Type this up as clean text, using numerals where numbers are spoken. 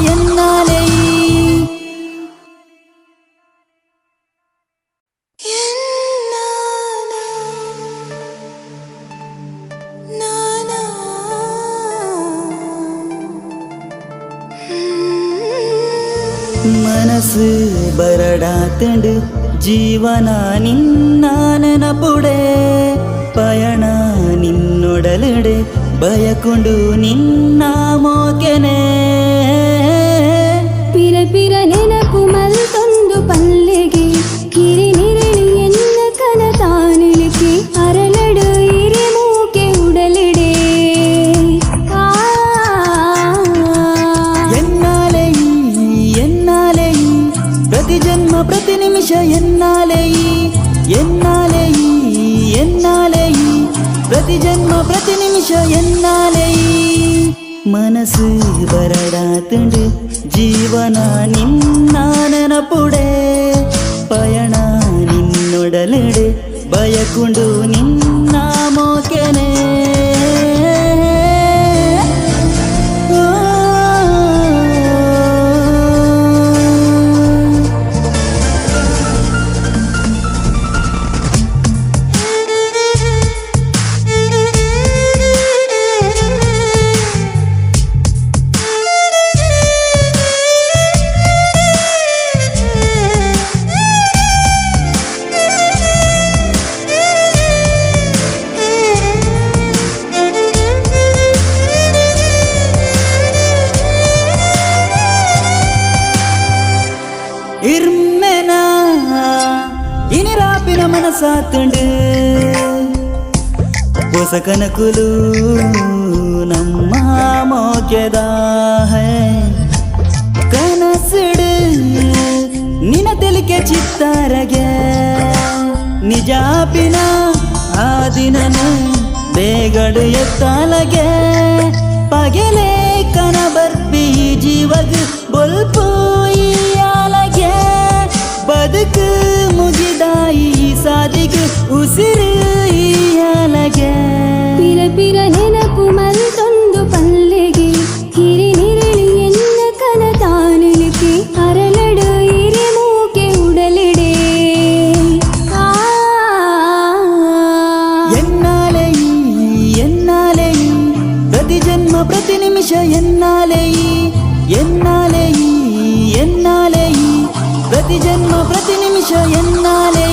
ಎನ್ನಾಲೆ ಮನಸ್ಸು ಬರಡಾತಂಡು ಜೀವನ ನಿನ್ನ ನೆನಪುಡೆ ಪಯಣ ನಿನ್ನೊಡಲಡೆ ಬಯಕೊಂಡು ನಿನ್ನ ಮೋಕೆನೆ ಪಿರ ಪಿರ ನೆನಪು ಮಲ್ತೊಂದು ಪಲ್ಲೆಗೆ ಕಿರಿ ನಿರಳಿ ಎನ್ನ ಕನ ತಾನಿಲಿಕೆ ಅರಳಡು ಇರಿ ಮೂಕೆ ಉಡಲಿಡೆ ಎನ್ನಾಲೆ ಪ್ರತಿ ಜನ್ಮ ಪ್ರತಿ ನಿಮಿಷ ಎನ್ನಾಲೆ ಪ್ರತಿ ಜನ್ಮ ಪ್ರತಿ ನಿಮಿಷ ಎನ್ನಾಲೆ ಮನಸ್ಸು ಬರಡಾತಂಡು ಜೀವನ ನಿನ್ನ ನೆನಪುಡೆ ಪಯಣ ನಿನ್ನೊಡಲಡೆ ಬಯಕೊಂಡು ನಿನ್ನ ಮೋಕೆನೆ ಇರ್ಮೆನಾ ಇನಿರಾಪಿನ ಮನಸಾತುಂಡು ಹೊಸ ಕನಕುಲು ನಮ್ಮ ಮೋಕೆದ ಕನಸುಡು ನಿನ ತೆಲಿಕೆ ಚಿತ್ತಾರಗೆ ನಿಜಾಪಿನ ಆ ದಿನನು ಬೇಗಡು ಎತ್ತಾಲಗೆ ಪಗೆಲೆ ಕನ ಬರ್ಬಿ ಜೀವಗ್ ಬೊಲ್ಪು ಆಲಗೆ ಬದುಕು ಮುಗಿದಾಯಿ ಸಾದಿಗೆ ಉಸಿರು ಆಲಗೆ ಪಿರ ಪಿರ ನೆನಪು ಮಲ್ತೊಂದು ಪಲ್ಲೆಗೆ ಕಿರಿ ನಿರಳಿ ಎನ್ನ ಕನ ತಾನಿಲಿಕೆ ಅರಳಡು ಇರಿ ಮೂಕೆ ಉಡಲಿಡೆ ಎನ್ನಾಲೆ ಪ್ರತಿ ಜನ್ಮ ಪ್ರತಿ ನಿಮಿಷ ಎನ್ನಾಲೆ ಪ್ರತಿ ಜನ್ಮ ಪ್ರತಿ ನಿಮಿಷ ಎನ್ನಾಲೆ